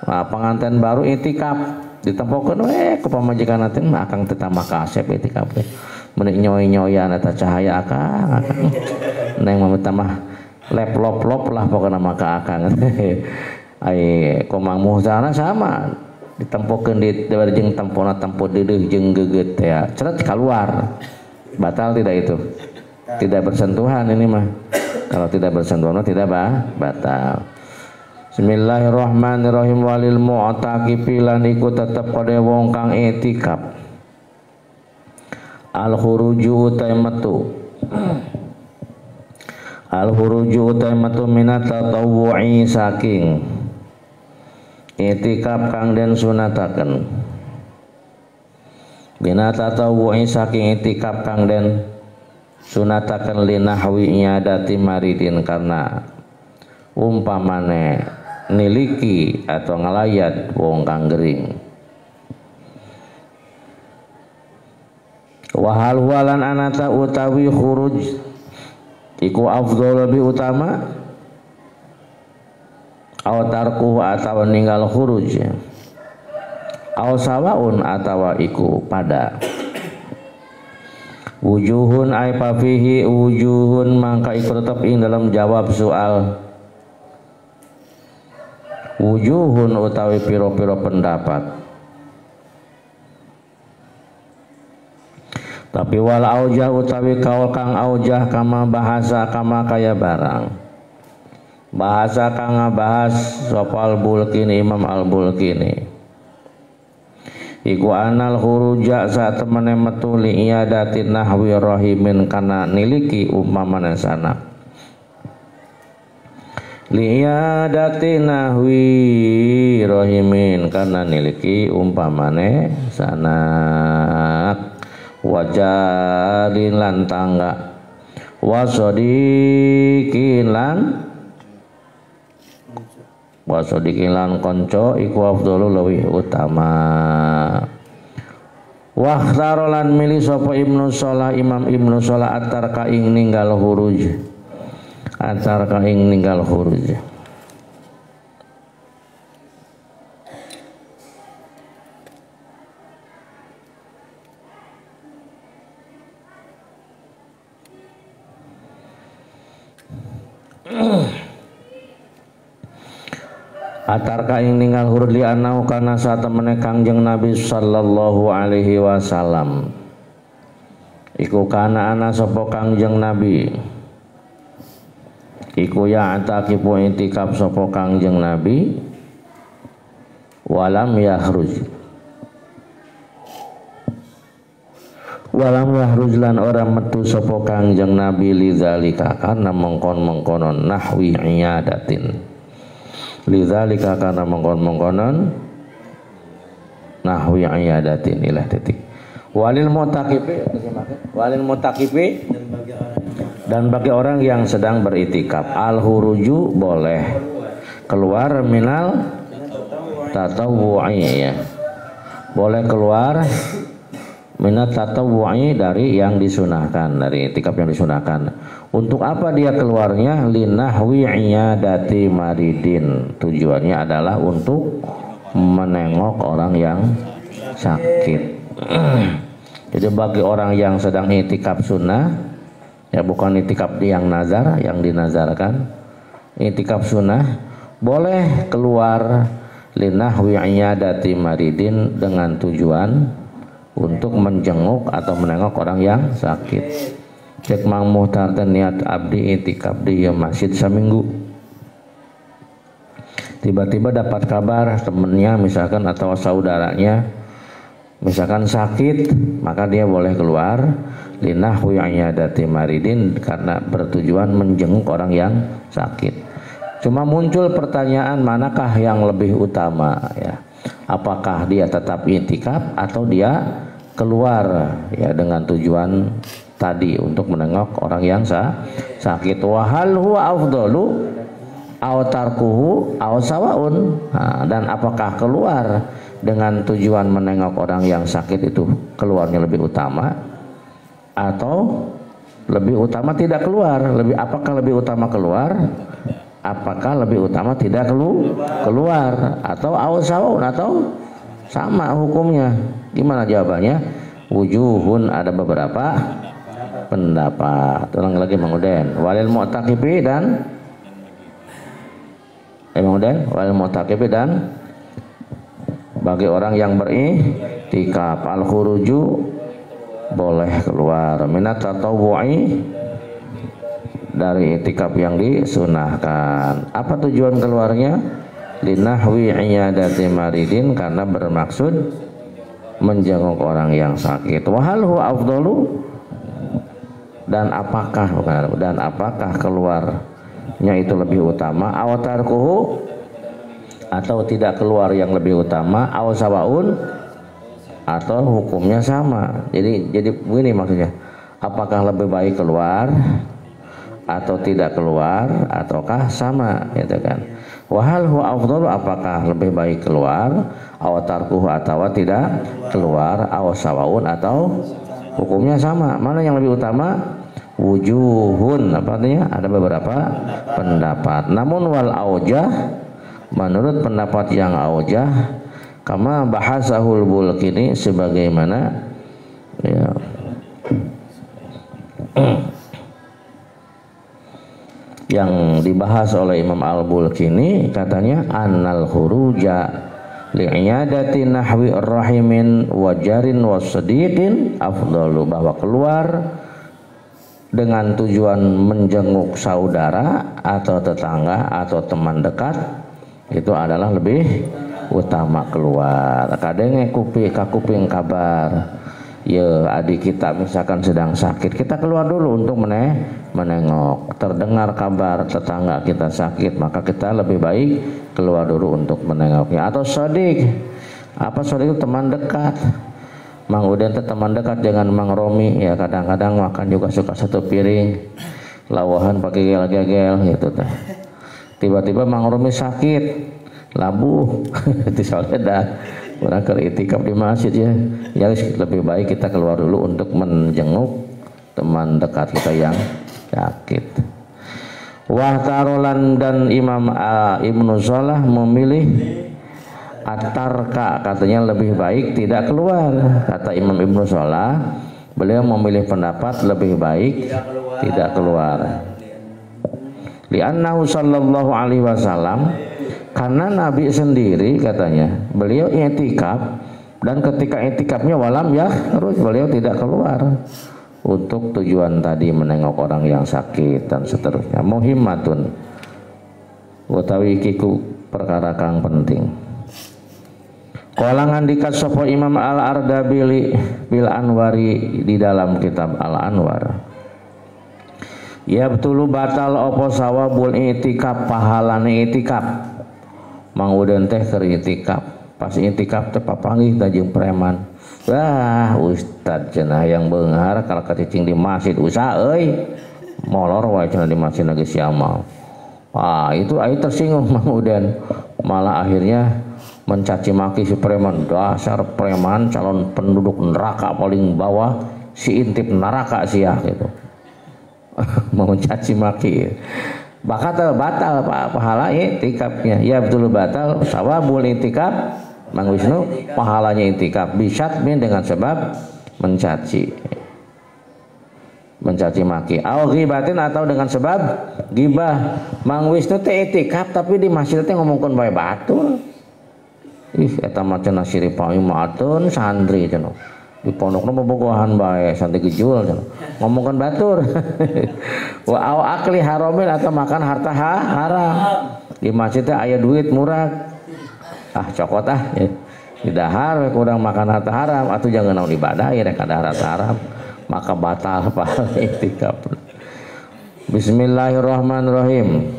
pengantin baru itikaf ditempokeun ku pamajikan nanti akang teu tambah kasep itikaf teh meuni nyoy-nyoyan eta cahaya akang neng mah tambah lep-lop lah pokona maka akang ai Mang Muhtar sama ditempokeun di jeung tempona tempo deudeuh jeung geugeut ya cerat keluar. Batal tidak itu? Tidak bersentuhan ini mah. Kalau tidak bersentuhan tidak batal. Bismillahirrahmanirrahim. Walil mu'taqifi lan iku tetep kode wong kang itikaf. Al khuruju utai metu. Al khuruju utai metu minat tatawwu'i saking itikaf kang den sunataken. Bina tatawwu'i saking itikaf kang den sunataken linahwi nyadati maridin karena umpamane niliki atau ngalayat wong kang gering. Wahal walan anata utawi khuruj iku afdhal lebih utama aw tarkuhu atawa ninggal khuruj aw sawaun atawa iku pada wujuhun ay pafihi wujuhun mangka iku tetep ing dalam jawab soal wujuhun utawi piro-piro pendapat tapi wal aujah utawi kaul kang aujah kama bahasa kama kaya barang bahasa kang ngabahas sopal bulkini Imam al-Bulkini iku anal huruja saat temene metu li iyadatin nahwi rahimin kana niliki umpamane sanak li iyadatin nahwi rahimin kana niliki umpamane sanak wajalin lan tangga wasodikin lan konco iku afdalu leuwih utama. Wakhtaro lan milih sapa Ibnu Shalah Imam Ibnu Shalah atar ka ing ninggal huruj. Atar kaing ninggal hurud li anau kana satemene Kangjeng Nabi sallallahu alaihi wasallam iku kana ana sapa Kangjeng Nabi iku ya atakipu intikaf sapa Kangjeng Nabi walam yahruj lan ora metu sapa Kangjeng Nabi lidzalika kana mengkon-mengkonon nahwi iyadatin lidzalika kana mengkon-mengkonon nahwi iyadatin ilah titik. Walil mutaqifi dan bagi orang yang sedang beritikaf al huruju boleh keluar minal tatawwu'i ya. Boleh keluar minat tatawwu'i dari yang disunahkan, dari itikaf yang disunahkan. Untuk apa dia keluarnya? Linahwi iyadati maridin. Tujuannya adalah untuk menengok orang yang sakit. Jadi bagi orang yang sedang itikaf sunnah, ya bukan itikaf yang nazar, yang dinazarkan, itikaf sunnah boleh keluar linahwi iyadati maridin dengan tujuan untuk menjenguk atau menengok orang yang sakit. Cek Mang Muhtar dan niat abdi itikaf di masjid seminggu. Tiba-tiba dapat kabar temennya misalkan atau saudaranya misalkan sakit, maka dia boleh keluar linahwi iyadati maridin karena bertujuan menjenguk orang yang sakit. Cuma muncul pertanyaan, manakah yang lebih utama ya? Apakah dia tetap itikaf atau dia keluar ya dengan tujuan tadi untuk menengok orang yang sakit. Wa hal huwa afdalu aw tarkuhu aw sawaun. Dan apakah keluar dengan tujuan menengok orang yang sakit itu keluarnya lebih utama atau lebih utama tidak keluar? Apakah lebih utama keluar? Apakah lebih utama tidak keluar atau aw sawaun atau sama hukumnya? Gimana jawabannya? Wujuhun, ada beberapa pendapat. Ulang lagi Mang Uden. Walil mu'taqifi dan walil mu'taqifi dan bagi orang yang beriktikaf al khuruju boleh keluar minat tatawwu'i dari itikaf yang disunahkan. Apa tujuan keluarnya? Linahwi iyadati maridin, karena bermaksud menjenguk orang yang sakit. Wa hal huwa afdalu, dan apakah keluarnya itu lebih utama aw tarkuhu, atau tidak keluar yang lebih utama, aw sawaun, atau hukumnya sama. Jadi begini maksudnya, apakah lebih baik keluar atau tidak keluar ataukah sama gitu kan. Wa hal huwa afdalu, apakah lebih baik keluar, aw tarkuhu, atau tidak keluar, aw sawaun, atau hukumnya sama. Mana yang lebih utama? Wujuhun, apa artinya? Ada beberapa pendapat. Namun wal aujah, menurut pendapat yang aujah, kama bahasahul Bulkini, sebagaimana ya, yang dibahas oleh Imam Al-Bulkini, katanya annal khuruja li'iyadati nahwi rahimin wajarin wasadiqin afdalu, bahwa keluar dengan tujuan menjenguk saudara atau tetangga atau teman dekat itu adalah lebih utama keluar. Kadang kuping kabar ya adik kita misalkan sedang sakit, kita keluar dulu untuk menengok. Terdengar kabar tetangga kita sakit, maka kita lebih baik keluar dulu untuk menengoknya. Atau sodik, apa sodik itu? Teman dekat. Mang Uden itu teman dekat dengan Mang Romi, ya kadang-kadang makan juga suka satu piring, lawahan pakai gel-gel gitu teh. Tiba-tiba Mang Romi sakit, labuh, itu soalnya dah orang itikaf di masjid ya. Ya lebih baik kita keluar dulu untuk menjenguk teman dekat kita yang sakit. Wahtarolan, dan Imam Ibnu Shalah memilih atarka, katanya lebih baik tidak keluar. Kata Imam Ibnu Shalah, beliau memilih pendapat lebih baik tidak keluar. Li'annahu sallallahu alaihi wasallam, karena Nabi sendiri katanya beliau i'tikaf, dan ketika i'tikafnya walam ya terus beliau tidak keluar untuk tujuan tadi menengok orang yang sakit dan seterusnya. Muhimmatun, utawi kiku perkara kang penting. Kalangan dikat sapa Imam Al-Ardabili bil Anwari, di dalam kitab Al-Anwar, ya betul batal opo sawabul i'tikaf, pahalane i'tikaf. Mang Uden teh keur i'tikaf pas intikaf teh papanggih ka jeung preman. Wah, ustad cenah yang beunghar kalau katicing di masjid usaha euy. Molor wae cenah di masjid geus siamal. Ah, itu ai tersinggung Mang Udan. Malah akhirnya mencaci maki si preman, dasar preman calon penduduk neraka paling bawah, si intip neraka sia gitu. Mau caci maki. Batal pahala itikafnya. Ya betul batal. Sawabul itikaf Mang Wisnu, pahalanya itikaf bisyatmin dengan sebab mencaci maki. Au ghibatin atau dengan sebab gibah. Mang Wisnu teh itikaf tapi di masjid teh ngomongkeun bae batur. Ih eta mah cenah siri pami maatun santri cenah. Di pondokna bobogohan bae santri gejul cenah. Ngomongkeun batur. Wa au akli haramin atau makan harta haram. Di masjid teh aya duit murah. Ah cokot ah ya. Di dahar kurang makan harta haram atuh jangan naon ibadah ya rek ada harta haram. Maka batal pahala itikaf. Bismillahirrahmanirrahim.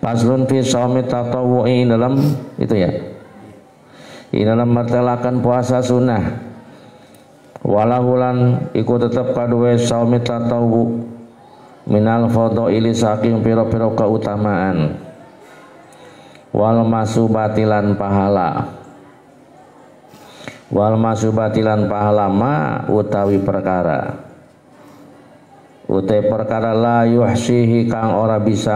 Paslun fi shaumi tatawwu'i dalam itu ya. Di dalam mertelakan puasa sunnah. Walahulan iku tetep kaduwe shaumi tatawwu minal fadhaili saking pira-pira keutamaan. Wal masubatilan pahala. Wal masubatilan pahala ma utawi perkara la yuhsihi kang ora bisa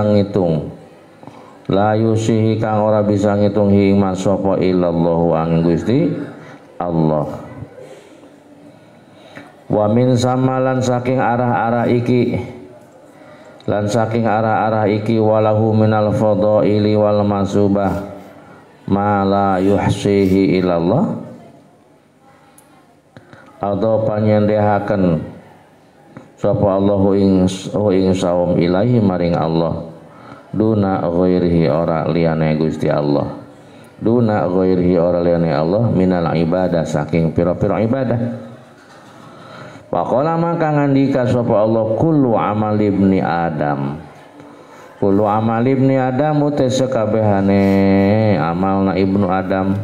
ngitung hi mas sapa illallahu angin Gusti Allah. Wa min samalan saking arah-arah iki walahu minal fadhaili wal masubah ma la yuhsihi illallah atau panyendehaken sapa Allahu ing saum ilahi maring Allah duna ghairihi ora liyane Gusti Allah minal ibadah saking pira-pira ibadah. Faqala maka ngandika sapa Allah kullu amal ibni Adam uta sakabehane amalna ibnu Adam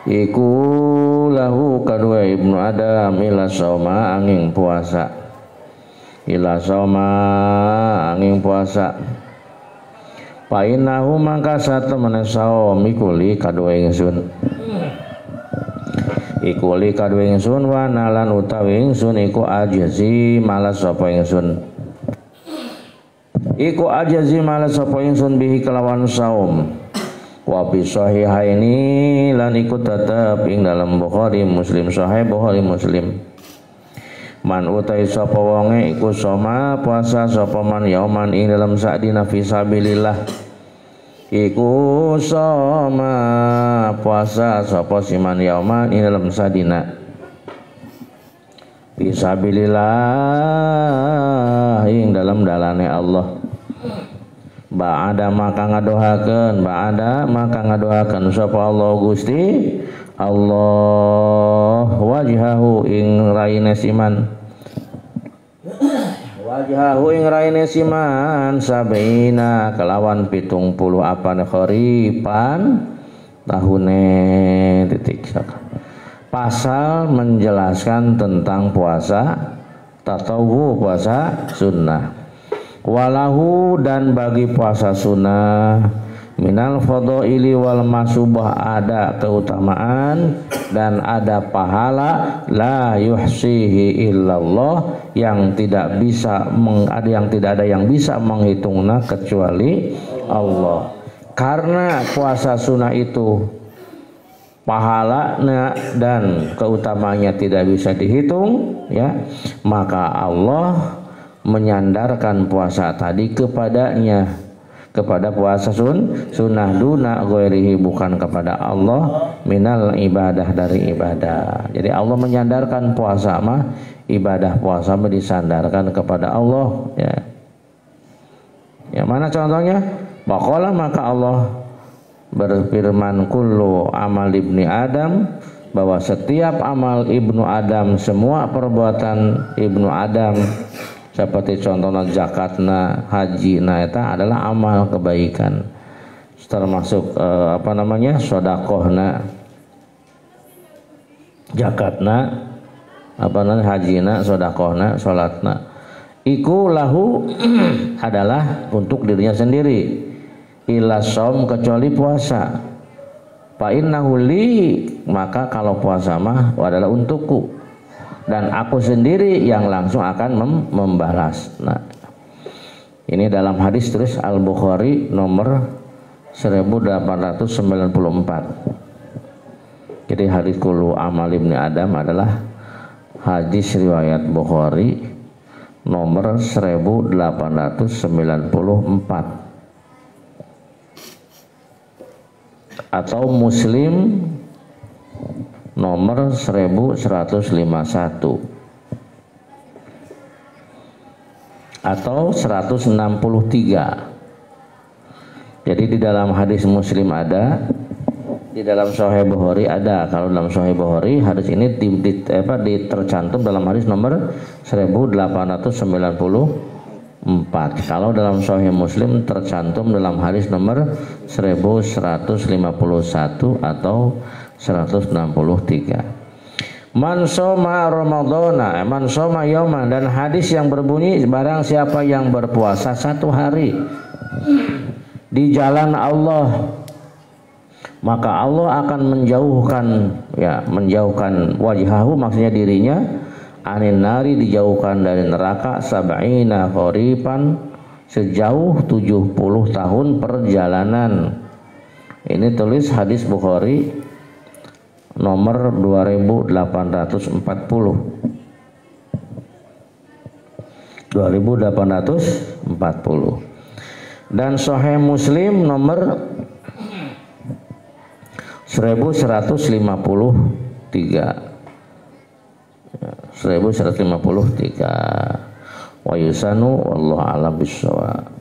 iku lahu kadua ibnu Adam ila sauma angin puasa painahu mangka satemene saum ikuli kadua ingsun wa nalan utawi ingsun iku ajazi malas sapa ingsun bihi kelawan saum. Wa bi sahihaini lan ikut tetep ing dalam Bukhari Muslim sahih Bukhari Muslim man utai sapa wonge iku soma puasa sapa man yauman ing dalam sa'dina fisabilillah iku soma puasa sapa siman yauman ing dalam sa'dina fisabilillah ing dalam dalane Allah. Ba'ada maka ngadohakeun sapa Allah Gusti Allah wajhahu ing raine siman sabina kelawan 70 apan kharipan tahune titik pasal menjelaskan tentang puasa tatawwu puasa sunnah. Walahu dan bagi puasa sunnah minal fadhaili wal masubah ada keutamaan dan ada pahala la yuhsihi illallah yang tidak ada yang bisa menghitungnya kecuali Allah. Karena puasa sunnah itu pahalanya dan keutamanya tidak bisa dihitung ya, maka Allah menyandarkan puasa tadi kepadanya, kepada puasa sunnah duna ghairihi bukan kepada Allah minal ibadah dari ibadah. Jadi Allah menyandarkan puasa mah ibadah puasa mah disandarkan kepada Allah ya. Yang mana contohnya? Baqala maka Allah berfirman kullu amal ibni Adam bahwa setiap amal ibnu Adam semua perbuatan ibnu Adam seperti contohnya zakatna, haji, eta adalah amal kebaikan. termasuk sodakohna, zakatna, hajina, sodakohna, sholatna, iku lahu adalah untuk dirinya sendiri, ila shaum kecuali puasa, fa innahu li maka kalau puasa mah adalah untukku dan aku sendiri yang langsung akan membalas. Nah, ini dalam hadis terus Al-Bukhari nomor 1894. Jadi hadis kullu amal ibni Adam adalah hadis riwayat Bukhari nomor 1844 atau Muslim nomor 1151 atau 163. Jadi di dalam hadis Muslim ada, di dalam Sahih Bukhari ada. Kalau dalam Sahih Bukhari hadis ini tercantum dalam hadis nomor 1894. Kalau dalam Sahih Muslim tercantum dalam hadis nomor 1151 atau 163. Man soma Ramadhana, man soma yauman, dan hadis yang berbunyi barang siapa yang berpuasa satu hari di jalan Allah, maka Allah akan menjauhkan wajhahu, maksudnya dirinya, anin nari, dijauhkan dari neraka, sab'ina kharipan, sejauh 70 tahun perjalanan. Ini tulis hadis Bukhari nomor 2840. Dan Sahih Muslim nomor 1153. Wa yusanu wallahu a'lam bishawab.